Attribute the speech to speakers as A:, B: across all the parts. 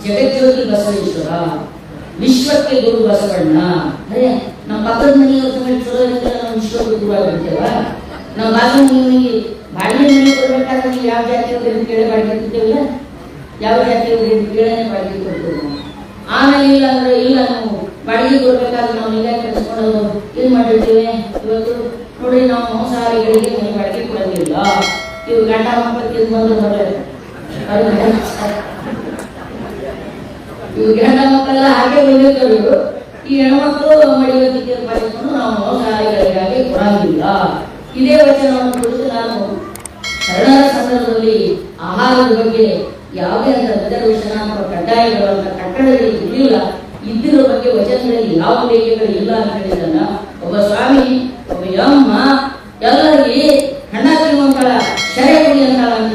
A: ಜಗಜ್ಯೋತಿ ಬಸವೇಶ್ವರ, ವಿಶ್ವಕ್ಕೆ ಗುರು ಬಸವಣ್ಣ. ಅದೇ ನಮ್ಮ ಪಕ್ಕದ ಮನೆಯವ್ರ ಚಲೋ ಇರುತ್ತೆ, ನಾವು ವಿಶ್ವಕ್ಕೆ ಗುರು ಆಗಿರ್ತೇವ. ನಾವು ಬಾಜು ಮನೆಯವರಿಗೆ ಬಾಡಿಗೆ ಮನೆ ಕೊಡ್ಬೇಕಾದ್ರೆ ನೀವು ಯಾವ ಜಾತಿಯವ್ರಿಗೆ ಕೇಳಿ ಬಾಡಿಗೆ ಕೊಡ್ತೇವಿಲ್ಲ, ಯಾವ ಜಾತಿಯವ್ರಿಗೆ ಕೇಳನೆ ಬಾಡಿಗೆ ಕೊಡ್ತೇವೆ. ಆಮೇಲೆ ಇಲ್ಲ ಅಂದ್ರೆ ಇಲ್ಲ, ನಾವು ಬಾಡಿಗೆ ಕೊಡ್ಬೇಕಾದ್ರೆ ನಾವು ಈಗ ಕಳಿಸ್ಕೊಂಡು ಏನ್ ಮಾಡಿರ್ತೀವಿ. ಇವತ್ತು ನೋಡಿ, ನಾವು ಮಾಂಸಾಹಾರಿಗಳಿಗೆ ಮನೆ ಬಾಡಿಗೆ ಕೊಡೋದಿಲ್ಲ. ಇವು ಗಂಡ ಮಕ್ಕಳು ತಿಂದು ಬಂದು ಬರಲ್ಲ, ಇವು ಗಂಡ ಮಕ್ಕಳೆಲ್ಲ ಹಾಗೆ ಬಂದಿರ್ತಾರೆ. ಈ ಹೆಣ್ಮಕ್ಳು ಮಡಿಯೋದಕ್ಕೆ ಮಾಡಿಕೊಂಡು ನಾವು ಮಾಂಸಾಹಾರಿಗಳಿಗಾಗಿ ಕೊಡೋದಿಲ್ಲ. ಇದೇ ವಚನವನ್ನು ಕುರಿತು ನಾನು ಶರಣರ ಸಂದರ್ಭದಲ್ಲಿ ಆಹಾರದ ಬಗ್ಗೆ ಯಾವುದೇ ಅಂತ ರಿಸರ್ವೇಷನ್ ಅಥವಾ ಕಡ್ಡಾಯಗಳಂತ ಕಟ್ಟಡಗಳಿಗೆ ಇರಲಿಲ್ಲ. ಇದ್ದಿರೋ ಬಗ್ಗೆ ವಚನಗಳಲ್ಲಿ ಯಾವ ಲೇಖಗಳು ಇಲ್ಲ ಅಂತ ಹೇಳಿದಲ್ಲ. ಒಬ್ಬ ಸ್ವಾಮಿ, ಒಬ್ಬ ಯಮ್ಮ ಎಲ್ಲರಿಗೆ ಹಣ ತಿನ್ನುವಂತಹ ಶರೆ ಕುಡಿಯಂತಹ ಅಂತ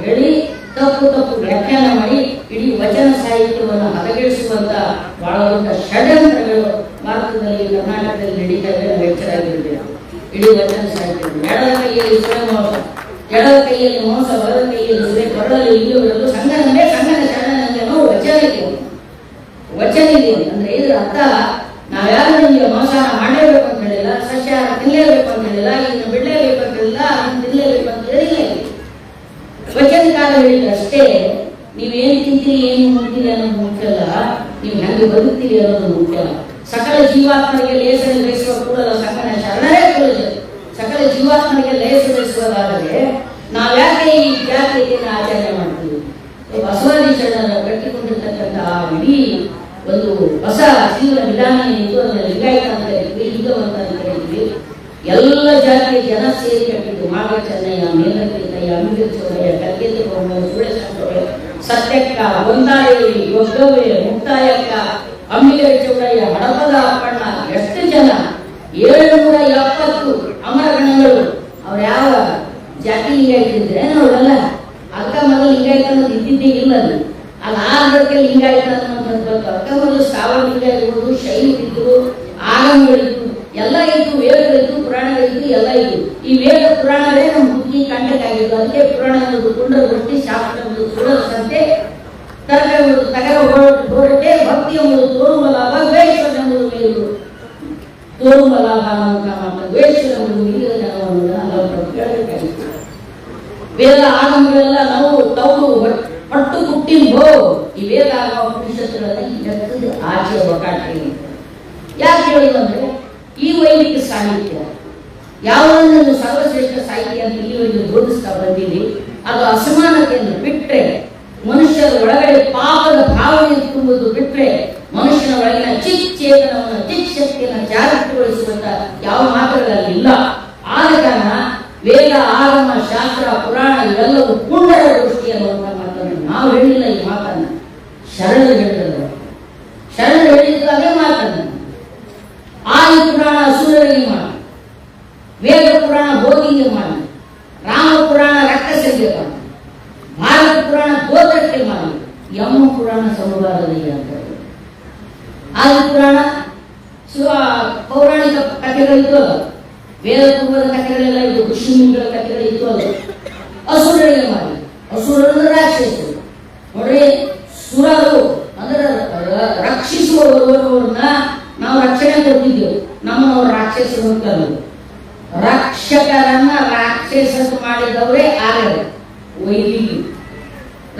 A: ಹೇಳಿ ತಪ್ಪು ವ್ಯಾಖ್ಯಾನ ಮಾಡಿ ಇಡೀ ವಚನ ಸಾಹಿತ್ಯವನ್ನು ಹದಗೆಡಿಸುವಂತ ಬಹಳ ದೊಡ್ಡ ಷಡ್ಯಂತ್ರಗಳು ಭಾರತದಲ್ಲಿ, ಕರ್ನಾಟಕದಲ್ಲಿ ನಡೀತಾ ಇದೆ. ಎಚ್ಚರಾಗಿರಬೇಕು. ಇಡೀ ವಚನ ಸಾಹಿತ್ಯ ಎಡದ ಕೈಯಲ್ಲಿ ಸುರೆ ಮೋಸ, ಎಡದ ಕೈಯಲ್ಲಿ ಮೋಸ, ಬರದ ಕೈಯಲ್ಲಿ ಸುರೆ, ಕೊರಳಲ್ಲಿ ಇಲ್ಲಿವರೆಗೂ ಸಂಗನವೇ ಸಂಗನ ಶರಣನಂತೆ ಅನ್ನೋ ವಚನ ಇದೆ. ಅಂದ್ರೆ ಇದರ ಅರ್ಥ ನಾವ್ಯಾರು ನಿಮಗೆ ಮಾಂಸಾಹಾರ ಮಾಡಲೇಬೇಕು ಅಂತ ಹೇಳಿಲ್ಲ, ಸಸ್ಯಾಹಾರ ತಿನ್ನಲೇಬೇಕು ಅಂತ ಹೇಳಿಲ್ಲ, ಇನ್ನು ಬಿಡಲೇಬೇಕು ಅಂತ ಹೇಳಿಲ್ಲ, ಅದನ್ನು ತಿನ್ನಲೇಬೇಕು ಅಂತ ಹೇಳಿಲ್ಲ. ವಚನಕಾರ ಹೇಳಿದ್ರೆ ಅಷ್ಟೇ. ನೀವೇನು ತಿಂತೀರಿ, ಏನು ಮುಗ್ತೀರಿ ಅನ್ನೋದು ಮುಖ್ಯ ಅಲ್ಲ, ನೀವು ಹೆಂಗೆ ಬದುಕ್ತೀರಿ ಅನ್ನೋದು ಮುಖ್ಯ. ಸಕಲ ಜೀವಾತ್ಮರಿಗೆ ಲೇಸ ಬಯಸುವ ಕೂಡಲ ಸಂಗನ ಶರಣರೇ ಕೂಡಲೇ. ಸಕಲ ಜೀವಾತ್ಮರಿಗೆ ಲೇಸ ಬಯಸುವುದಾದರೆ ನಾವ್ಯಾಕೆ ಈ ಜಾತಿಯನ್ನು ಆಚರಣೆ ಮಾಡ್ತೀವಿ? ಬಸವಾದಿ ಶರಣರ ಕಟ್ಟಿಕೊಂಡಿರ್ತಕ್ಕಂಥ ಇಡೀ ಒಂದು ಹೊಸ ಜೀವನ ವಿಧಾನ ಏನಿತ್ತು, ಅದನ್ನ ಲಿಂಗಾಯತ ಅಂತ ಕರಿತೀವಿ, ಲಿಂಗವಂತ ಅಂತ ಕರಿತೀವಿ. ಎಲ್ಲ ಜಾತಿಯ ಜನ ಸೇರಿ ಕಟ್ಟಿದ್ದು. ಮಾಗ ಚೆನ್ನಯ್ಯ, ಮೇಲಕೈತಯ್ಯ, ಅಂಬಿಗಚೌಡಯ್ಯ, ಕಲ್ಗೆದ್ದೆ ಕೊಂಡಯ್ಯ, ಸುಳೇಶಂಕರಯ್ಯ, ಸತ್ಯಕ್ಕ, ಗೊಂದಾಳಿ, ಒಗ್ಗವ್ವೆ, ಮುಕ್ತಾಯಕ್ಕ, ಅಂಬಿಗಚೌಡಯ್ಯ, ಹಡಪದ ಅಪ್ಪಣ್ಣ, ಎಷ್ಟು ಜನ, 770 ಅಮರಗಣಗಳು. ಅವ್ರು ಯಾವ ಜಾತಿ ಲಿಂಗಾಯತಿದ್ರೆ ಅವರೆಲ್ಲ ಅಕ್ಕ ಮೊದಲು ಲಿಂಗಾಯತ ಅನ್ನೋದು ಇದ್ದಿದ್ದೇ ಇಲ್ಲ. ಅದು ಆರ್ಧಕ್ಕೆ ಲಿಂಗಾಯತ ಅನ್ನೋದು ಅಕ್ಕ ಮೊದಲು ಸಾವಯವ ಲಿಂಗಾಯತಗಳು, ಶೈಲಿಗಳು, ಆಗಮಗಳಿದ್ದು ಎಲ್ಲ ಇದ್ದು, ವೇದಗಳಿದ್ದು, ಪುರಾಣಗಳಿದ್ದು, ಎಲ್ಲ ಇದ್ದು. ಈ ವೇದ ಪುರಾಣವೇ ನಮ್ಮ ಬುದ್ಧಿ ಕಂಟಕಾಗಿದ್ದು. ಅದಕ್ಕೆ ಪುರಾಣ ಎಂಬುದು ಕುಂಡರ ದೃಷ್ಟಿ, ಶಾಸ್ತ್ರ ಎಂಬುದು ಸುಡದ ಸಂತೆ, ತರ್ಕ ಎಂಬುದು ತಗರ ಹೊರಟೆ, ಭಕ್ತಿ ಎಂಬುದು ತೋರುವ ಲಾಭ, ದ್ವೇಷ ಎಂಬುದು ಮೇಲು ತೋರುವ ಲಾಭ ಅಂತ ದ್ವೇಷ ಎಂಬುದು ಮೀರಿದ ಜನವನ್ನು ನಾವು ಕೇಳಬೇಕಾಗಿತ್ತು. ವೇದ ಆಗಮಗಳೆಲ್ಲ ನಾವು ತೌಡು ಪಟ್ಟು ಹುಟ್ಟಿಂಬೋ. ಈ ವೇದ ಆಗಮ ಉಪನಿಷತ್ತುಗಳಲ್ಲಿ ಜಗತ್ತಿಗೆ ಆಚೆ ಒಕ್ಕಾಟಿಗೆ ಯಾಕೆ ಹೇಳಿದಂದ್ರೆ, ಈ ವೈದಿಕ ಸಾಹಿತ್ಯ ಯಾವುದನ್ನು ಸರ್ವಶ್ರೇಷ್ಠ ಸಾಹಿತ್ಯ ಅಂತ ಇಲ್ಲಿವರೆಗೆ ಬೋಧಿಸ್ತಾ ಬಂದಿದೆ. ಅದು ಅಸಮಾನತೆಯನ್ನು ಬಿಟ್ಟರೆ, ಮನುಷ್ಯರ ಒಳಗಡೆ ಪಾಪದ ಭಾವನೆ ತುಂಬುವುದು ಬಿಟ್ಟರೆ, ಮನುಷ್ಯನ ಒಳಗಿನ ಚಿಚ್ಚೇತನವನ್ನು, ಚಿಚ್ಚಕ್ತಿಯನ್ನು ಜಾಗೃತಿಗೊಳಿಸುವಂತ ಯಾವ ಮಾತುಗಳಲ್ಲಿ ಇಲ್ಲ. ಆದ ಕಾರಣ ವೇದ, ಆಗಮ, ಶಾಸ್ತ್ರ, ಪುರಾಣ ಇವೆಲ್ಲವೂ ಪುಂಡರ ದೃಷ್ಟಿ ಅನ್ನುವಂಥ ಮಾತನ್ನು ನಾವು ಹೇಳಿಲ್ಲ. ಈ ಮಾತನ್ನು ಶರಣರು ಹೇಳಿದರು. ಶರಣರು ಹೇಳಿದ್ರು ಅದೇ ಮಾತನ್ನು. ಆದಿ ಪುರಾಣ ಅಸುರರಿಗೆ ಮಾಡಿ, ವೇದ ಪುರಾಣ ಭೋಗಿಗೆ ಮಾಡಿ, ರಾಮ ಪುರಾಣ ರಕ್ಕಸರಿಗೆ ಮಾಡಿ, ಭಾರತ ಪುರಾಣ ಗೋತ್ರಕ್ಕೆ ಮಾಡಿ, ಯಮ್ಮ ಪುರಾಣ ಸಮುದಾಯದಲ್ಲಿ ಅಂತಾರೆ. ಆದಿ ಪುರಾಣ ಪೌರಾಣಿಕ ಕಥೆಗಳಿತ್ತು, ವೇದ ಪೂರ್ವದ ಕಥೆಗಳೆಲ್ಲ ಇದು, ಋಷಿಮುನಿಗಳ ಕಥೆಗಳಿತ್ತು. ಅದು ಅಸುರರಿಗೆ ಮಾಡಿ. ಅಸುರರು ರಾಕ್ಷಸರು ನೋಡ್ರಿ. ಸುರರು ಅಂದ್ರೆ ರಕ್ಷಿಸುವವರನ್ನ ನಾವು ರಕ್ಷಣೆ ಕೊಡ್ತಿದ್ದೇವೆ. ನಮ್ಮವರು ರಾಕ್ಷಸರು ಅಂತ ರಕ್ಷಕರನ್ನ ರಾಕ್ಷಸ ಮಾಡಿದವರೇ ಆಗಲ್ಲ. ವೈದಿಕ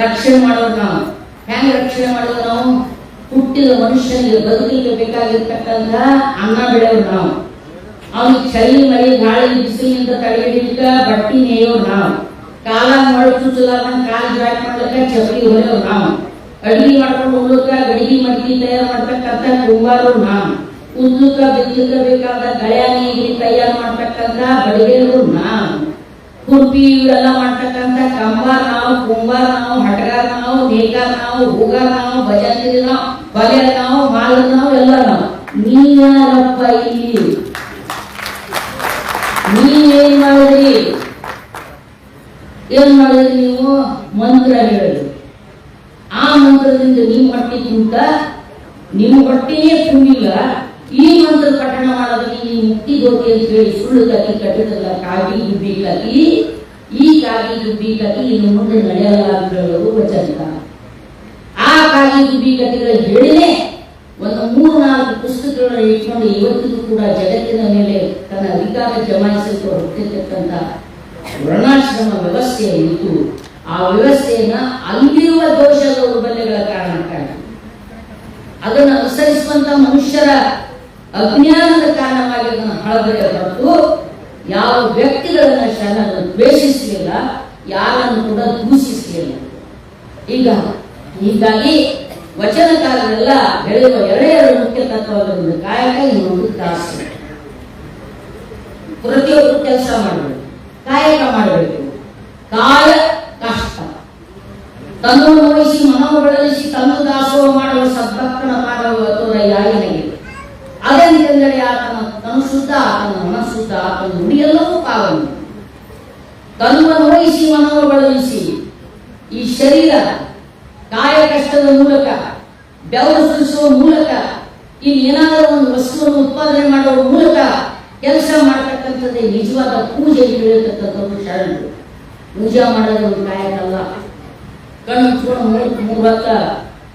A: ರಕ್ಷಣೆ ಮಾಡೋದು ನಾವು ಹೆಂಗೆ ರಕ್ಷಣೆ ಮಾಡೋದು? ನಾವು ಹುಟ್ಟಿದ ಮನುಷ್ಯನಿಗೆ ಬದುಕಲಿಕ್ಕೆ ಬೇಕಾಗಿರ್ತಕ್ಕಂಥ ಅನ್ನ ಬೆಳೆಯೋರು ನಾವು. ಅವನಿಗೆ ಚಳಿ, ಮಳೆ, ಗಾಳಿ, ಬಿಸಿಲಿನಿಂದ ತಡೆಹಿಡಿಲಿಕ್ಕೆ ಬಟ್ಟಿ ನೇಯೋರು ನಾವು. ಕಾಲ ಮಳೆ ಚುಚ್ಚಲಾರ್ದಂಗ ಕಾಲು ಜಾಯಿಂಟ್ ಮಾಡ್ಲಿಕ್ಕೆ ಚಪ್ಪಲಿ ಹೊರೆಯೋರು ನಾವು. ಅಡಿಗೆ ಮಾಡ್ಕೊಂಡು ಉಳ್ಳಕ ಗಡಿಗೆ ಮಡ್ಗಿ ತಯಾರು ಮಾಡ್ತಕ್ಕಂಥ ಕುಂಬಾರು ನಾವು. ಉದ್ದುಕ ಬಿದ್ದಕ ಬೇಕಾದ ಗಳ್ಯಾನಿ ತಯಾರು ಮಾಡ್ತಕ್ಕಂಥ ಬಡಿಗೆರು ನಾವು. ಕುರ್ಪಿ ಇವೆಲ್ಲ ಮಾಡ್ತಕ್ಕಂಥ ಕಂಬಾರ್ ನಾವು, ಕುಂಬಾರ್ ನಾವು, ಹಟಗಾರ್ ನಾವು, ನೇಕಾರ ನಾವು, ಹೂಗಾರ್ ನಾವು, ಭಜಂತ್ರಿ ನಾವು, ಬಗೆರ್ ನಾವು, ಮಾಲ ನಾವು, ಎಲ್ಲ ನಾವು. ನೀಯಾರಪ್ಪ ಇಲ್ಲಿ? ನೀವೇನ್ ಮಾಡಿದ್ರಿ? ಏನ್ ಮಾಡಿದ್ರಿ ನೀವು? ಮಂತ್ರ ಹೇಳಿದ್ರಿ. ಆ ಮಂತ್ರದಿಂದ ನಿಮ್ಮ ಹೊಟ್ಟೆ ತುಂಬ, ನಿಮ್ಮ ಹೊಟ್ಟೆಯೇ ತುಂಬಿಲ್ಲ. ಈ ಮಂತ್ರ ಪಠಣ ಮಾಡೋದಕ್ಕೆ ನೀವು ಮುಕ್ತಿ ಗೋತಿ ಅಂತ ಹೇಳಿ ಸುಳ್ಳು ಕತಿ ಕಟ್ಟಿದಲ್ಲ. ಕಾಗಿ ಗುಬ್ಬಿ ಕತಿ, ಈ ಕಾಗಿ ಗುಬ್ಬಿ ಕತಿ ಇನ್ನು ಮುಂದೆ ನಡೆಯಲ್ಲ ಅಂತ ಹೇಳೋದು ವಚನ. ಆ ರಾಗಿ ಗುಬ್ಬಿ ಕಥೆಗಳು ಹೇಳಿನೇ ಒಂದು 3-4 ಪುಸ್ತಕಗಳನ್ನು ಇಟ್ಕೊಂಡು ಇವತ್ತಿಗೂ ಕೂಡ ಜಗತ್ತಿನ ಮೇಲೆ ತನ್ನ ಅಧಿಕಾರ ಜಮಾಯಿಸಲು ಹೊರಟಿರ್ತಕ್ಕಂಥ ವರ್ಣಾಶ್ರಮ ವ್ಯವಸ್ಥೆ ಇತ್ತು. ಆ ವ್ಯವಸ್ಥೆಯನ್ನ ಅಲ್ಲಿರುವ ದೋಷ ದೌರ್ಬಲ್ಯಗಳ ಕಾರಣಕ್ಕಾಗಿ ಅದನ್ನು ಅನುಸರಿಸುವಂತ ಮನುಷ್ಯರ ಅಜ್ಞಾನದ ಕಾರಣವಾಗಿ ಅದನ್ನು ಹಳಬರೆ ಹೊರತು ಯಾವ ವ್ಯಕ್ತಿಗಳನ್ನ ಶರಣನ್ನು ದ್ವೇಷಿಸಲಿಲ್ಲ, ಯಾರನ್ನು ಕೂಡ ದೂಷಿಸಲಿಲ್ಲ. ಹೀಗಾಗಿ ವಚನಕಾರರೆಲ್ಲ ಹೇಳುವ ಎರಡೇ ಮುಖ್ಯ ತತ್ವಗಳು, ಕಾಯಕ, ಇನ್ನೊಂದು ದಾಸ. ಪ್ರತಿಯೊಬ್ಬರು ಕೆಲಸ ಮಾಡಬೇಕು, ಕಾಯಕ ಮಾಡಬೇಕು. ಕಾಯ ಕಷ್ಟ, ತನ್ನನ್ನು ವಹಿಸಿ ಮನವು ಬೆಳೆಸಿ ತಂದು ದಾಸೋಹ ಮಾಡುವ ಸದ್ಭಕ್ತನ ಮಾಡುವ ತೋರ ಯಾರಿನಿಗೆ. ಅದೆಂತೆಂದರೆ ಆತನ ತನು ಶುದ್ಧ, ಆತನ ಮನಶುದ್ಧ, ಆತನ ನುಡಿಯೆಲ್ಲವೂ ಪಾವನ. ತನ್ನನ್ನು ವಹಿಸಿ ಮನವು ಬೆಳೆಸಿ ಈ ಶರೀರ ಕಾಯ ಕಷ್ಟದ ಮೂಲಕ, ಬೆವರು ಸುರಿಸುವ ಮೂಲಕ, ಏನಾದರೂ ಒಂದು ವಸ್ತುವನ್ನು ಉತ್ಪಾದನೆ ಮಾಡುವ ಮೂಲಕ ಕೆಲಸ ಮಾಡತಕ್ಕಂಥದ್ದೇ ನಿಜವಾದ ಪೂಜೆ ಹೇಳಿರ್ತಕ್ಕಂಥದ್ದು ಶರಣರು. ಪೂಜೆ ಮಾಡೋದು ಒಂದು ಕಾಯಕಲ್ಲ. ಕಣ್ಣು ಮುಚ್ಕೊಂಡು 3 ಹೊತ್ತ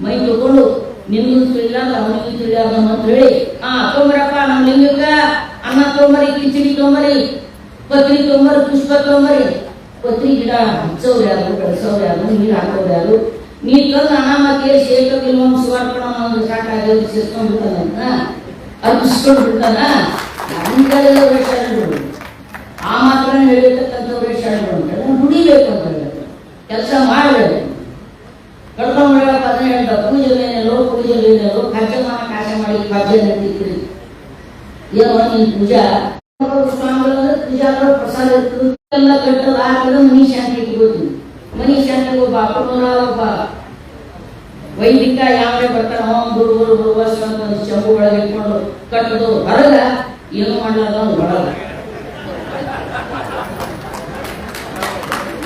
A: ಮೈ ತಗೊಂಡು ನಿಮ್ಗೂ ತಿಳಿಲ್ಲ ಅವನಿಗೂ ತಿಳಿಯಾದ ಅಂತ ಹೇಳಿ ತೊಂಬರಪ್ಪ ನಮ್ಮ ಲಿಂಗಕ್ಕ ಅನ್ನ ತೊಂಬರಿ, ಕಿಚಡಿ ತೊಂಬರಿ, ಪತ್ರಿ ತೊಂಬರಿ, ಪುಷ್ಪ ತೊಂಬರಿ. ಪತ್ರಿ ಗಿಡ ಹಚ್ಚೋರು ಯಾರು, ಬೆಳೆಸೋರು ಯಾರು, ನೀರು ಹಾಕೋರು ಯಾರು? ನೀರು ತಂದು ಅನಾಮಕ್ಕೆ ಸೇರ್ಕೊಂಡು ಸುವಾರ್ಪಣ ಒಂದು ಸಾಕಾಗಿ ಸೇರ್ಕೊಂಡು ಬಿಡ್ತಾನಂತ ಅರ್ಪಿಸ್ಕೊಂಡು ಬಿಡ್ತಾನ. ಹಂಗೆಲ್ಲ ಶರಣರು ಆ ಮಾತ್ರ ಹೇಳಿರ್ತಕ್ಕಂಥವ್ರೆ ಶರಣರು ಅಂತ ನುಡಿಬೇಕು ಅಂತ ಹೇಳಿ ಕೆಲಸ ಮಾಡಬೇಕು. ಕಡ್ಕೊಂಡು ಅದನ್ನ ಹೇಳ್ದ, ಪೂಜೆಲೇನೆಲ್ಲೋ ಪೂಜೆಲೇನೆಲ್ಲೋ ಖರ್ಚಮಾನ ಕಾಶ ಮಾಡಿ ಖರ್ಚೆ ನಡೀತೀರಿ. ಏನೋ ನೀನು ಪೂಜಾ ಸ್ವಾಮಿಗಳಂದ್ರೆ ಪೂಜಾ ಪ್ರಸಾದ ಇರ್ತದೆ ಎಲ್ಲ ಕಟ್ಟದ ಹಾಕಿದ ಮನಿ ಶಾಂತಿ ಇಟ್ಕೋತೀವಿ. ಮನಿ ಶಾಂತಿಗೆ ಒಬ್ಬ ಅಪ್ಪನೂರ ಒಬ್ಬ ವೈದಿಕ ಯಾವೇ ಬರ್ತಾರ, ಗುರು ಗುರು ಗುರುವಾಸ ಒಂದು ಚಂಬು ಒಳಗೆ ಇಟ್ಕೊಂಡು ಕಟ್ಟೋದು. ಹೊರಗ ಏನು ಮಾಡ್ಲಾರ್ದ ಒಳಗ,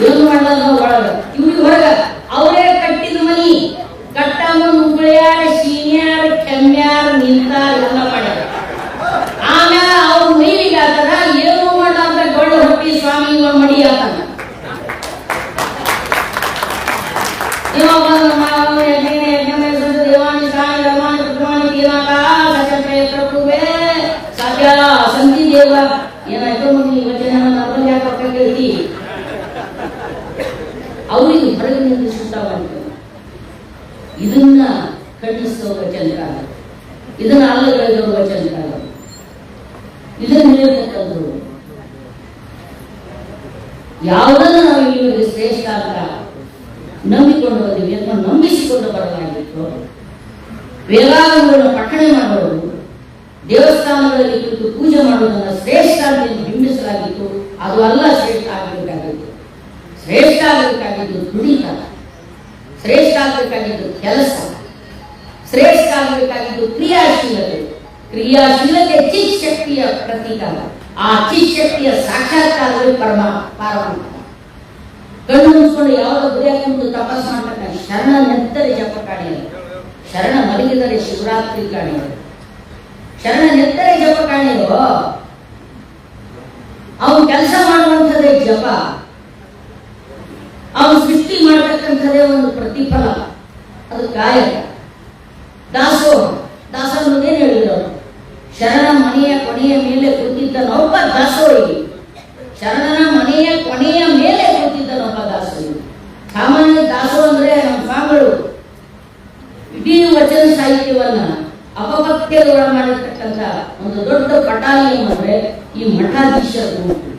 A: ಏನು ಮಾಡ್ಲಾರ್ದ ಒಳಗ, ಇವ್ರಿಗೆ ಹೊರಗ ಅವರೇ ಕಟ್ಟಿದ ಮನಿ ಕಟ್ಟಾಮ ನುಗ್ಳ್ಯಾರ, ಸೀನ್ಯಾರ, ಕೆಮ್ಮ್ಯಾರ, ನಿಂತಾರ, ಎಲ್ಲ ಮಾಡ್ಯಾರ. ಆಮೇಲೆ ಅವ್ರ ಮೈಲಿಗೆ ಆತರ ಏನು ಮಾಡ್ಲಾರ್ದ ದೊಡ್ಡ ಹೊಟ್ಟಿ ಸ್ವಾಮಿಗಳ ಮಡಿ ಆತನ. ಸಂತಿ ದೇವ ಏನಾಯ್ತು ಮಗನಿ ವಚನ ನಮ್ಮಲ್ಲಿ ಯಾಕೆ ಪಕ್ಕ ಕೇಳ್ತಿ? ಅವರಿಗೆ ಹೊರಗಿನಿಂದ ಶುದ್ಧವಾಗಿದೆ. ಇದನ್ನ ಖಂಡಿಸುವ ವಚನಕಾರ, ಇದನ್ನ ಅಲ್ಲಗಳೆಯುವ ವಚನಕಾರ, ಇದನ್ನ ಹೇಳ್ತಕ್ಕಂಥವ್ರು. ಯಾವುದನ್ನು ನಾವು ಇಲ್ಲಿವರೆಗೆ ಶ್ರೇಷ್ಠ ಅಂತ ನಂಬಿಕೊಂಡು ಬಂದಿವಿ ಅಥವಾ ನಂಬಿಸಿಕೊಂಡು ಬರಲಾಗಿತ್ತು. ವೇದಾಂಗಗಳನ್ನು ಪಠಣೆ ಮಾಡೋದು, ದೇವಸ್ಥಾನಗಳಲ್ಲಿ ಕುರಿತು ಪೂಜೆ ಮಾಡುವುದನ್ನು ಶ್ರೇಷ್ಠ ಅಂತ ಬಿಂಬಿಸಲಾಗಿತ್ತು. ಅದು ಅಲ್ಲ ಶ್ರೇಷ್ಠ ಆಗಬೇಕಾಗಿತ್ತು. ಶ್ರೇಷ್ಠ ಆಗಬೇಕಾಗಿದ್ದು ದುಡಿತ, ಶ್ರೇಷ್ಠ ಆಗಬೇಕಾಗಿದ್ದು ಕೆಲಸ, ಶ್ರೇಷ್ಠ ಆಗಬೇಕಾಗಿದ್ದು ಕ್ರಿಯಾಶೀಲತೆ. ಕ್ರಿಯಾಶೀಲತೆ ಚಿತ್ ಶಕ್ತಿಯ ಪ್ರತೀಕ. ಆ ಚಿತ್ ಶಕ್ತಿಯ ಸಾಕ್ಷಾತ್ಕಾರವೇ ಪಾರಮಾರ್ಥ. ಕಣ್ಣು ಮುಚ್ಕೊಂಡು ಯಾವುದೋ ಗುರಿಯಾಕೊಂಡು ತಪಸ್ ಮಾಡ್ತಕ್ಕ ಶರಣ ನೆತ್ತರೆ ಜಪ ಕಾಣಿಯರು, ಶರಣ ಮಲಗಿದರೆ ಶಿವರಾತ್ರಿ ಕಾಣಿಯರು, ಶರಣ ನೆತ್ತರೆ ಜಪ ಕಾಣಿಯರು. ಅವನು ಕೆಲಸ ಮಾಡುವಂಥದ್ದೇ ಜಪ, ಅವನು ಸೃಷ್ಟಿ ಮಾಡತಕ್ಕಂಥದ್ದೇ ಒಂದು ಪ್ರತಿಫಲ, ಅದು ಕಾಯಕ. ದಾಸೋಹ, ದಾಸೋಹೇನು ಹೇಳಿದ್ರು? ಶರಣ ಮನೆಯ ಕೊನೆಯ ಮೇಲೆ ಕೂತಿದ್ದನೊಬ್ಬ ದಾಸೋಹಿ. ಶರಣನ ಮನೆಯ ಕೊನೆಯ ಮೇಲೆ ಕೂತಿದ್ದನೊಬ್ಬ ದಾಸೋಹಿ. ಸಾಮಾನ್ಯ ದಾಸೋಹ ಅಂದ್ರೆ ನಮ್ಮ ಸ್ವಾಮಿಗಳು ಇಡೀ ವಚನ ಸಾಹಿತ್ಯವನ್ನ ಅಪಭಕ್ತಿಯೊಳ ಮಾಡಿರ್ತಕ್ಕಂಥ ಒಂದು ದೊಡ್ಡ ಪಟಾಲಿಯಂ ಅಂದ್ರೆ ಈ ಮಠಾಧೀಶರ ಗುಂಪು.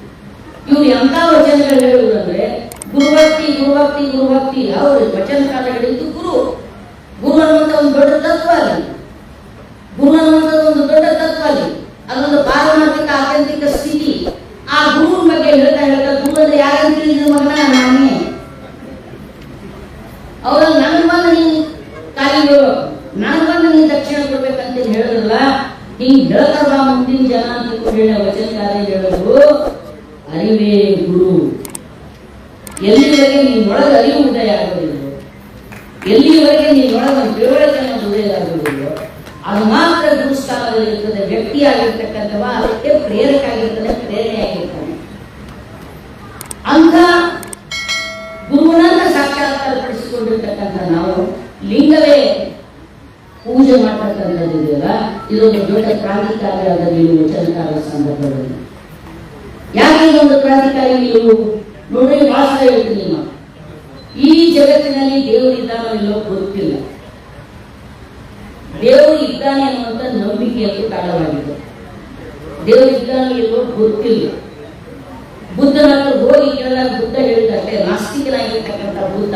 A: ಇವ್ರು ಎಂಥ ವಚನಗಳು ಹೇಳುವುದು ಅಂದ್ರೆ ಗುರುಭಕ್ತಿ ಗುರುಭಕ್ತಿ ಗುರುಭಕ್ತಿ. ಅವರು ವಚನಕಾರ ಹೇಳಿದ್ದು ಗುರು. ಗುರು ಅನ್ನುವಂಥ ಒಂದು ದೊಡ್ಡ ತತ್ವ ಅಲ್ಲಿ, ಗುರು ಅನ್ನುವಂಥದ್ದು ಒಂದು ದೊಡ್ಡ ತತ್ವ ಅಲ್ಲಿ, ಅದೊಂದು ಪಾರಮಾರ್ಥಿಕ ಆತ್ಯಂತಿಕ ಸ್ಥಿತಿ. ಆ ಗುರುವಿನ ಬಗ್ಗೆ ಹೇಳ್ತಾ ಗುರು ಅಂದ್ರೆ ಯಾರಂತ ತಿಳಿದ ಮಗನ ನಾನೇ. ಅವ್ರಲ್ಲಿ ನನ್ ಬಂದು ನೀನ್ ಕಾಲಿಗೆ ನನ್ ಬಂದು ನೀನ್ ದಕ್ಷಿಣ ಕೊಡ್ಬೇಕಂತ ಹೇಳಿದ್ರಲ್ಲ, ಹಿಂಗ್ ಹೇಳ್ತಾರ ಮುಂದಿನ ಜನ ಅಂತ ಹೇಳ ವಚನಕಾರ ಹೇಳೋದು ಅರಿವೇ ಗುರು. ಎಲ್ಲಿವರೆಗೆ ನೀನೊಳಗೆ ಅರಿವು ಉದಯ ಆಗೋದಿಲ್ಲ, ಎಲ್ಲಿವರೆಗೆ ನೀನೊಳಗೆ ತಿಳುವಳಿಕೆ ಉದಯ ಆಗೋದಿಲ್ಲ, ಅದು ಮಾತ್ರ ಗುರುಸ್ಥಾನದಲ್ಲಿ ಇರ್ತದೆ. ವ್ಯಕ್ತಿಯಾಗಿರ್ತಕ್ಕಂಥವ ಅದಕ್ಕೆ ಪ್ರೇರಕ ಆಗಿರ್ತದೆ, ಪ್ರೇರಣೆ ಆಗಿರ್ತಾನೆ. ಅಂಥ ಗುರುವನ್ನ ಸಾಕ್ಷಾತ್ಕಾರ ಪಡಿಸಿಕೊಂಡಿರ್ತಕ್ಕಂಥ ನಾವು ಲಿಂಗವೇ ಪೂಜೆ ಮಾಡ್ತಕ್ಕಂಥದ್ದಿದೆಯಲ್ಲ, ಇದೊಂದು ದೊಡ್ಡ ಕ್ರಾಂತಿಕಾರಿ ಆದ ನಿಲುವು ವಚನಕಾರರ ಸಂದರ್ಭದಲ್ಲಿ. ಯಾಕೆ ಇದೊಂದು ಕ್ರಾಂತಿಕಾರಿ ನಿಲುವು ನೋಡ್ರಿ, ಭಾಷಣ ಹೇಳ್ತೀನಿ. ಈ ಜಗತ್ತಿನಲ್ಲಿ ದೇವರು ಇದ್ದಾನೋ ಇಲ್ಲೋ ಗೊತ್ತಿಲ್ಲ. ದೇವರು ಇದ್ದಾನೆ ಅನ್ನುವಂಥ ನಂಬಿಕೆಯಲ್ಲಿ ಕಾರಣವಾಗಿದೆ. ದೇವರು ಇದ್ದಾನೋ ಇಲ್ಲೋ ಗೊತ್ತಿಲ್ಲ. ಬುದ್ಧನ ಹತ್ರ ಹೋಗಿ ಕೇಳಿದಾಗ ಬುದ್ಧ ಹೇಳಿದಷ್ಟೇ, ನಾಸ್ತಿಕನಾಗಿರ್ತಕ್ಕಂಥ ಬುದ್ಧ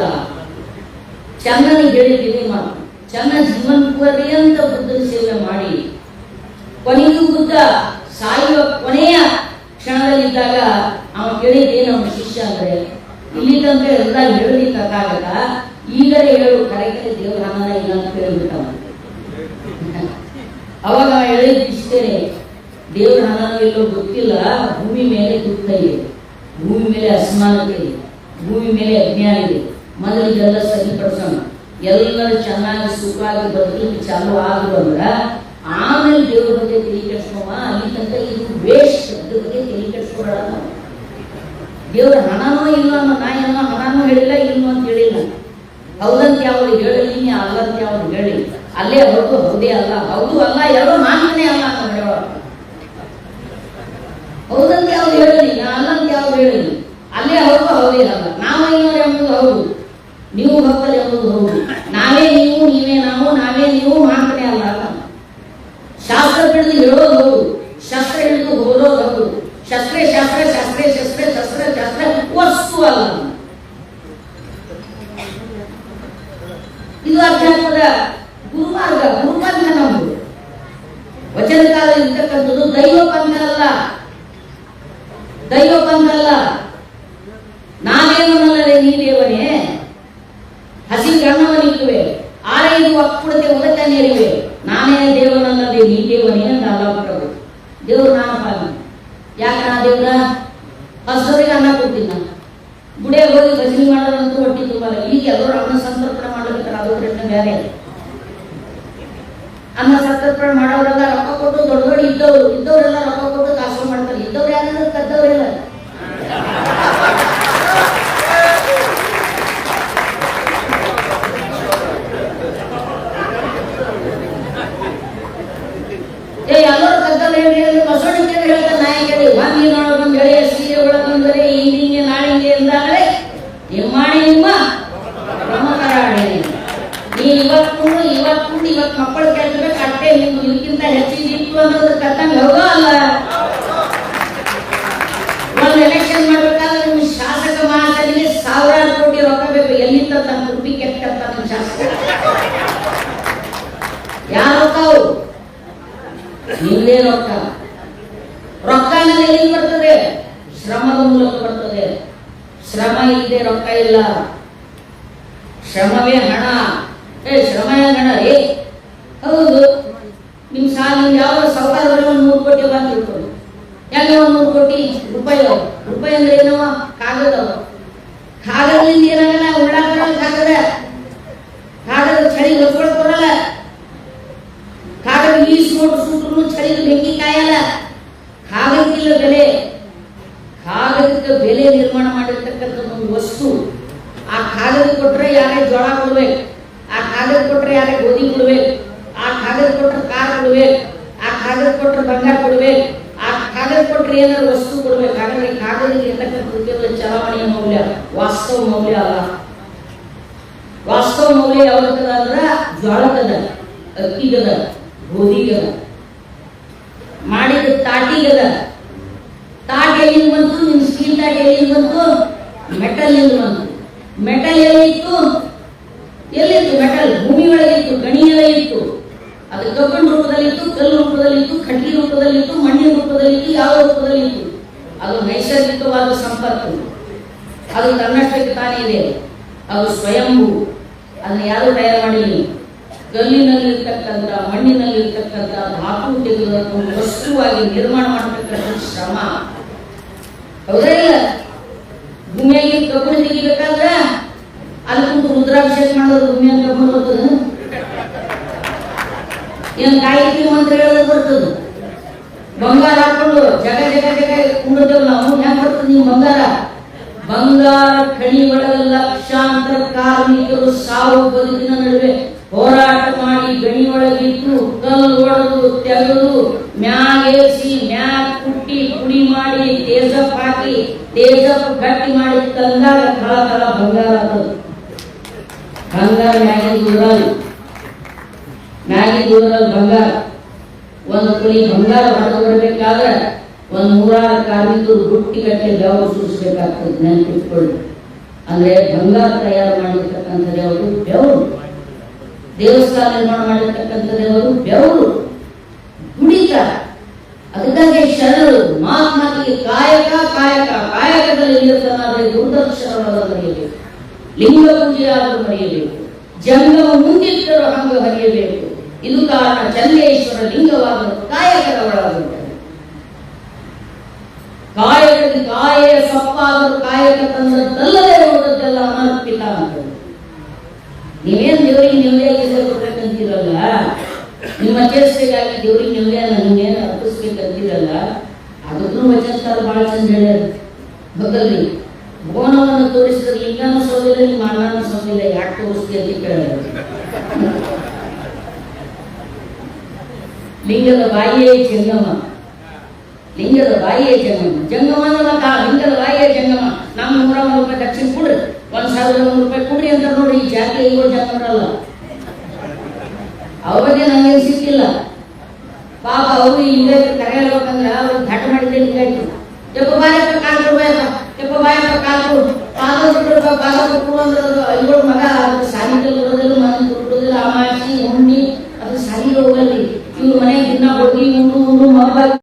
A: ಚನ್ನನಿಗೆ ಹೇಳಿದ್ದೀನಿ ಮಾತು. ಚನ್ನ ಜೀವನ ಪರ್ಯಂತ ಬುದ್ಧನ ಸೇವೆ ಮಾಡಿ ಕೊನೆಗೂ ಬುದ್ಧ ಸಾಯುವ ಕೊನೆಯ ಕ್ಷಣದಲ್ಲಿದ್ದಾಗ ಅವನು ಕೇಳಿದ್ದೇನು ಅವನ ಶಿಷ್ಯ ಅಂದ್ರೆ, ಇಲ್ಲಿ ತನಕ ಎಲ್ಲ ಹೇಳಲಿಕ್ಕಾಗಲ್ಲ, ಈಗಲೇ ಹೇಳು ಕರೆಕ್ಟ್ ದೇವರ ಹಣ ಇಲ್ಲ ಅಂತ ಕೇಳಿಬಿಟ್ಟವ. ಅವಾಗ ಹೇಳಿದ ಇಷ್ಟೇನೆ, ದೇವರ ಹಣ ಎಲ್ಲೋ ಗೊತ್ತಿಲ್ಲ, ಭೂಮಿ ಮೇಲೆ ದುಃಖ ಇದೆ, ಭೂಮಿ ಮೇಲೆ ಅಸಮಾನತೆ ಇದೆ, ಭೂಮಿ ಮೇಲೆ ಅಜ್ಞಾನ ಇದೆ. ಮೊದಲಿಗೆಲ್ಲ ಸರಿಪಡಿಸೋಣ, ಎಲ್ಲರೂ ಚೆನ್ನಾಗಿ ಸುಖವಾಗಿ ಬದುಕಲಿಕ್ಕೆ ಚಾಲು ಆದ್ರು ಅಂದ್ರ ಆಮೇಲೆ ದೇವ್ರ ಬಗ್ಗೆ ತಲೆ ಕೆಡಿಸ್ಕೊವ. ಅಲ್ಲಿ ತನಕ ಇದು ವೇಸ್ಟ್, ಅದ್ರ ಬಗ್ಗೆ ತಲೆ ಕೆಡಿಸ್ಕೊಬೇಡ. ದೇವ್ರ ಹಣನೋ ಇಲ್ಲ ಅನ್ನೋ, ನಾ ಏನೋ ಹಣನೂ ಹೇಳಿಲ್ಲ ಇಲ್ವೋ ಅಂತ ಹೇಳಿಲ್ಲ. ಹೌದಂತ ಯಾವ್ದು ಹೇಳಲಿ, ಅಲ್ಲಂತ ಯಾವ್ದು ಹೇಳಿ, ಅಲ್ಲೇ ಹೌದು ಹೌದೇ ಅಲ್ಲ, ಹೌದು ಅಲ್ಲ ಎರಡು ಮಾತನೇ ಅಲ್ಲ ಅಂತ ಹೇಳೋ. ಹೌದಂತ ಯಾವ್ದು ಹೇಳಲಿ, ನಾ ಅಲ್ಲಂತ ಯಾವ್ದು ಹೇಳಲಿ, ಅಲ್ಲೇ ಹೌದು ಹೌದೇ ಅಲ್ಲ. ನಾವು ಏನೋ ಎಂಬುದು ಹೌದು, ನೀವು ಭಕ್ತರು ಎಂಬುದು ಹೌದು, ನಾವೇ ನೀವು ನೀವೇ ನಾವು, ನಾವೇ ನೀವು ಮಾತನೇ ಅಲ್ಲ. ಶಾಸ್ತ್ರ ಹಿಡಿದು ಹೇಳೋದು ಹೌದು, ಶಸ್ತ್ರ ಹಿಡಿದು ಹೋಗೋದು ಹೌದು. ಶಸ್ತ್ರೇ ಶಾಸ್ತ್ರ, ಶಾಸ್ತ್ರೇ ಶಸ್ತ್ರ, ಶಸ್ತ್ರ ಶಾಸ್ತ್ರ ವಸ್ತು ಅಲ್ಲ. ಇದು ಅಧ್ಯಾತ್ಮದ ಗುರುಮಾರ್ಗ, ಗುರುಪಂಥ. ನಮ್ಮದು ವಚನಕಾಲ ಇರ್ತಕ್ಕಂಥದ್ದು ದೈವ ಪಂಥ ಅಲ್ಲ, ದೈವ ಪಂಥ ಅಲ್ಲ. ನಾನೇವನಲ್ಲದೆ ನೀ ದೇವನೇ, ಹಸಿಗೆ ಅನ್ನವನಿಕ್ಕುವೆ, ಆರೈದು ಒಕ್ಕುಡತೆ ಉದಕ ನೀರಿವೆ, ನಾನೇ ದೇವನಲ್ಲದೆ ನೀ ದೇವನೇ ಅಂತ ಅಲ್ಲ ಪ್ರಭು. ದೇವ್ರು ನಾನಪ್ಪ. ಯಾಕೆ ನಾ ದೇವ್ರ? ಹಸರಿಗೆ ಅನ್ನ ಕೊಡ್ತೀನಿ ನಾನು. ಗುಡಿಯಾಗ ಹೋಗಿ ಭಜನೆ ಮಾಡೋದಂತೂ ಹೊಟ್ಟಿ ತುಂಬಲ್ಲ. ಈಗ ಎಲ್ಲರೂ ಅನ್ನ ಸಂತರ್ಪಣೆ ಮಾಡಬೇಕಾರೆ ಅದು ಪ್ರಶ್ನೆ ಬೇರೆ. ಅನ್ನ ಸಂತರ್ಪಣೆ ಮಾಡೋರೆಲ್ಲ ರೊಕ್ಕ ಕೊಟ್ಟು ದೊಡ್ಡ ದೊಡ್ಡ ಇದ್ದವರೆಲ್ಲ ರೊಕ್ಕ ಕೊಟ್ಟು ಕಾಸು ಮಾಡ್ತಾರೆ. ಇದ್ದವ್ರು ಯಾರಂದ್ರೆ ಕದ್ದವರೆಲ್ಲ. ಎಲ್ಲರೂ ಕದ್ದವ್ರು ಹೇಳಿ ಬಸವಣಿಗೆ ಹೇಳ್ತಾರೆ. ನಾಯಕರಿ ವಾಂಗಿ ನೋಡೋದೊಂದು ಹೇಳಿ, ಸೀರೆ ಒಳಗೊಂದರೆ ಹಿಂಗೆ ನಾಳಿಂಗೆ ಎಂದಾದರೆ ಮಾಡಿ ನಿಮ್ಮ ಕರಾಡೆ. ನೀವು ಇವತ್ತು ಮಕ್ಕಳು ಕೇಳ್ಬೇಕು ಅಷ್ಟೇ, ನಿಮ್ಗೆ ಇದಕ್ಕಿಂತ ಹೆಚ್ಚಿಗಿತ್ತು ಅನ್ನೋದು ಕತ್ತಂಗೆ ಹೋಗೋ ಅಲ್ಲ. ಒಂದು ಎಲೆಕ್ಷನ್ ಮಾಡ್ಬೇಕಾದ್ರೆ ನಿಮ್ಮ ಶಾಸಕ ಮಹಾಸಭೆಗೆ ಸಾವಿರಾರು ಕೋಟಿ ರೊಕ್ಕ ಬೇಕು. ಎಲ್ಲಿಂದ ತನ್ನ ದುಡ್ಡಿ ಕೆಟ್ಟ ನಿಮ್ಮ ಶಾಸಕ ಯಾರು ರೊಕ್ಕವು? ನಿಮ್ಮದೇ ರೊಕ್ಕ. ರೊಕ್ಕ ಅನ್ನೋದು ಎಲ್ಲಿ ಬರ್ತದೆ? ಶ್ರಮದ ಮೂಲಕ ಬರ್ತದೆ. ಶ್ರಮ ಇಲ್ಲದೆ ರೊಕ್ಕ ಇಲ್ಲ. ಶ್ರಮವೇ ಹಣ. ಶ್ರಮ ಹಣ ರೀ. ಹೌದು, ನಿಮ್ ನಿಮ್ಗೆ ಯಾವ ಸರ್ಕಾರದಲ್ಲಿ ಒಂದು 100 ಕೋಟಿ ಬಂದಿರ್ಬೋದು. ಯಾಕೆ ಒಂದು 100 ಕೋಟಿ ರೂಪಾಯಿ? ರೂಪಾಯಿ ಅಂದ್ರೆ ಏನೋ ಕಾಗದ. ಕಾಗದದಿಂದ ಏನಾಗಲ್ಲ, ಉಳ್ಳಾಗಲ್ಲ. ಕಾಗದ ಚಳಿ ಹೊತ್ಕೊಳಕ್ ಬರಲ್ಲ. ಕಾಗದ ಈಸ್ ನೋಟು ಸುಟ್ಟರು ಚಳಿಗೆ ಬೆಂಕಿ ಕಾಯಲ್ಲ. ಕಾಗದಕ್ಕಿಲ್ಲ ಬೆಲೆ. ಕಾಗದಕ್ಕೆ ಬೆಲೆ ನಿರ್ಮಾಣ ಮಾಡಿರ್ತಕ್ಕಂಥ ಒಂದು ವಸ್ತು. ಆ ಕಾಗದ ಕೊಟ್ರೆ ಯಾರೇ ಜೋಳ ಕೊಡ್ಬೇಕು, ಆ ಕಾಗದ ಕೊಟ್ರೆ ಯಾರೇ ಗೋಧಿ ಕೊಡ್ಬೇಕು, ಆ ಕಾಗದ ಕೊಟ್ರೆ ಕಾರ್ ಕೊಡ್ಬೇಕು, ಆ ಕಾಗದ ಕೊಟ್ರೆ ಬಂಗಾರ ಕೊಡ್ಬೇಕು, ಆ ಕಾಗದ ಕೊಟ್ರೆ ಏನಾದ್ರು ವಸ್ತು ಕೊಡ್ಬೇಕು. ಹಾಗಾದ್ರೆ ಕಾಗದಕ್ಕೆ ಇರ್ತಕ್ಕಂಥ ಚಲಾವಣೆಯ ಮೌಲ್ಯ ವಾಸ್ತವ ಮೌಲ್ಯ ಅಲ್ಲ. ವಾಸ್ತವ ಮೌಲ್ಯ ಯಾವ್ದಕ್ಕದ ಅಂದ್ರ ಜೋಳಕ್ಕದ, ಅಕ್ಕಿಗದ, ಗೋಧಿಗದ, ಮಾಡಿದ ತಾಟಿಗದ. ತಾಟ್ ಎಲ್ಲಿಂದ ಬಂತು? ನಿಮ್ ಸ್ಟೀಲ್ ತಾಟ್ ಎಲ್ಲಿಂದ ಬಂತು? ಮೆಟಲ್ ಇಂದ ಬಂತು. ಮೆಟಲ್ ಎಲ್ಲಿತ್ತು? ಮೆಟಲ್ ಭೂಮಿ ಒಳಗೆ ಇತ್ತು, ಗಣಿಯಲ್ಲೇ ಇತ್ತು. ಅದು ಕಬ್ಬಿಣ ರೂಪದಲ್ಲಿತ್ತು, ಕಲ್ಲು ರೂಪದಲ್ಲಿತ್ತು, ಕಡ್ಲಿ ರೂಪದಲ್ಲಿತ್ತು, ಮಣ್ಣಿನ ರೂಪದಲ್ಲಿತ್ತು, ಯಾವ ರೂಪದಲ್ಲಿತ್ತು. ಅದು ನೈಸರ್ಗಿಕವಾದ ಸಂಪರ್ಕ. ಅದು ತನ್ನಷ್ಟಕ್ಕೆ ತಾನೇ ಇದೆ. ಅದು ಸ್ವಯಂಭೂ. ಅದನ್ನ ಯಾರು ತಯಾರು ಮಾಡಿಲ್ಲ. ಕಲ್ಲಿನಲ್ಲಿರ್ತಕ್ಕಂಥ, ಮಣ್ಣಿನಲ್ಲಿರ್ತಕ್ಕಂಥ ಧಾತು ತೆಗೆದು ವಸ್ತುವಾಗಿ ನಿರ್ಮಾಣ ಮಾಡತಕ್ಕಂಥ ಶ್ರಮ. ಹೌದಾ ಇಲ್ಲ? ಭೂಮಿಯಾಗಿ ಕಬ್ಬಣ ತೆಗಿಬೇಕಾದ್ರೆ ಅಲ್ಲಿ ಕುಂತು ರುದ್ರಾಭಿಷೇಕ ಮಾಡೋದು ಭೂಮಿಯಾಗ ಕಬ್ಬಣ ಬರ್ತದ. ಏನ್ ಗಾಯತ್ರಿ ಮಂತ್ರ ಹೇಳೋದು ಬರ್ತದ. ಬಂಗಾರ ಹಾಕೊಂಡು ಜಗ ಜಗ ಜಗ ಕುಂಡಿದ್ದೇವ್ ನಾವು. ಹೆಂಗ್ ಬರ್ತದ ನೀವು ಬಂಗಾರ? ಬಂಗಾರ ಖಣಿ ಒಳಗೆ ಲಕ್ಷಾಂತರ ಕಾರ್ಮಿಕರು ಸಾವು ಬದುಕಿನ ನಡುವೆ ಹೋರಾಟ ಮಾಡಿ ಗಣಿ ಒಳಗಿಟ್ಟು ಕಲ್ಲು ಹೊಡೆದು ತೆಗೆದು ಮ್ಯಾಗೇರಿಸಿ ಮ್ಯಾಗ್ ಕುಟ್ಟಿ ಪುಡಿ ಮಾಡಿ ತೇಜಪ್ ಹಾಕಿ ತೇಜಪ್ ಗಟ್ಟಿ ಮಾಡಿ ತಂದಾಗ ತಳ ತಳ ಬಂಗಾರ ಅದು. ಬಂಗಾರ ಮ್ಯಾಗಿ ದೂರಲ್ಲಿ ಬಂಗಾರ ಒಂದು ತುಳಿ ಬಂಗಾರ ಹೊರಗೆ ಬರಬೇಕಾದ್ರೆ ಒಂದು 100 ಕಾರ್ಮಿಕರು ಹುಟ್ಟಿಗಟ್ಟಲೆ ಬೆವರು ಸುರಿಸಬೇಕಾಗ್ತದೆ. ನೆನಪಿಟ್ಕೊಳ್ಳಿ. ಅಂದ್ರೆ ಬಂಗಾರ ತಯಾರು ಮಾಡಿರ್ತಕ್ಕಂಥದ್ದು ಯಾವುದು? ಬೆವರು. ದೇವಸ್ಥಾನ ನಿರ್ಮಾಣ ಮಾಡಿರ್ತಕ್ಕಂಥದ್ದು ಯಾವುದು? ಬೆವರು. ದುಡಿತ. ಅದಕ್ಕಾಗಿ ಶರಣರು ಮಹಾತ್ಮನಿಗೆ ಕಾಯಕ ಕಾಯಕ ಕಾಯಕದಲ್ಲಿ ನಿರತನಾದರೆ ದುರ್ದರ್ಶನವಾದ ಮರೆಯಬೇಕು, ಲಿಂಗ ಪೂಜೆಯಾದರೂ ಮರೆಯಬೇಕು, ಜಂಗಮ ಮುಂದಿಟ್ಟರು ಹಂಗ ಹರಿಯಬೇಕು. ಇದು ಕಾರಣ ಚಂದೇಶ್ವರ ಲಿಂಗವಾದರೂ ಕಾಯಕದ ಒಳಗುಂಟು. ಕಾಯಕದಲ್ಲಿ ಕಾಯ ಸಪ್ಪಾದರೂ ಕಾಯಕ ತಂದದ್ದಲ್ಲದೆ ಹೋದದ್ದೆಲ್ಲ ಅನರ್ಪಿತ ಅಂತ. ನೀವೇನು ದೇವರಿಗೆ ನೆಮ್ಮದಿಯಾಗಿ ಕೊಡ್ಬೇಕಂತೀರಲ್ಲ, ನಿಮ್ಮ ಚೇಷ್ಟೆಗಾಗಿ ದೇವರಿಗೆ ನೆಮ್ಮದಿಯನ್ನ ನೀವೇನು ಅರ್ಪಿಸ್ಬೇಕಂತೀರಲ್ಲ, ಅದಕ್ಕೂ ವಚನಕಾರ ಬಹಳ ಚಂದ ಹೇಳ್ಯಾರ. ಗೊತ್ತಲ್ಲಿ ಬೋನವನ್ನು ತೋರಿಸಿದ್ರೆ ಲಿಂಗನೂ ಸೋದಿಲ್ಲ, ನಿಮ್ಮ ಅನ್ನನೂ ಸೋದಿಲ್ಲ, ಯಾಕೆ ತೋರಿಸ್ತಿ ಅಂತ ಕೇಳಿದ್ರು. ಲಿಂಗದ ಬಾಯಿಯೇ ಜಂಗಮ, ಲಿಂಗದ ಬಾಯಿಯೇ ಜಂಗಮ. ಜಂಗಮ ಅಂದ್ರೆ ಲಿಂಗದ ಬಾಯಿಯೇ ಜಂಗಮ. ನಮ್ಮ 100 ರೂಪಾಯಿ ದಕ್ಷಿಣ ಕೊಡ್ರಿ, 1000 ರೂಪಾಯಿ ಕೊಡ್ರಿ ಅಂತ ನೋಡ್ರಿ. ಈ ಜಾತಿ ಇವರು ಜಂಗಮರಲ್ಲ, ಅವ್ರಿಗೆ ನಮಗೇನು ಸಿಕ್ಕಿಲ್ಲ ಪಾಪ. ಅವರು ಹಿಂದೆ ಕರೆಯಬೇಕಂದ್ರೆ ಅವ್ರು ಘಟ ಮಾಡಿದ್ದೆ ಹಿಂಗಾಯ್ತು. ಎಪ್ಪ ಬಾಯಪ್ಪ ಕಾಲ್ಕೊಡು, ಬಾಯಪ್ಪ ಎಪ್ಪ ಬಾಯಪ್ಪ ಕಾಲ್ಕೊಡು, ಪಾದ ಕೊಡು ಅಂದ್ರೆ ಇವ್ರ ಮಗ ಅದು ಸಾಲಿನಲ್ಲಿ ಇರೋದಿಲ್ಲ, ಮನೆ ಕೊಡೋದಿಲ್ಲ. ಅಮಾಸಿ ಹುಣ್ಣಿ ಅದು ಸಾಲಿಗೆ ಹೋಗಲ್ಲಿ. ಇವ್ರ ಮನೆಗೆ ದಿನ ಹೋಗಿ ಉಣ್ಣು ಮಗ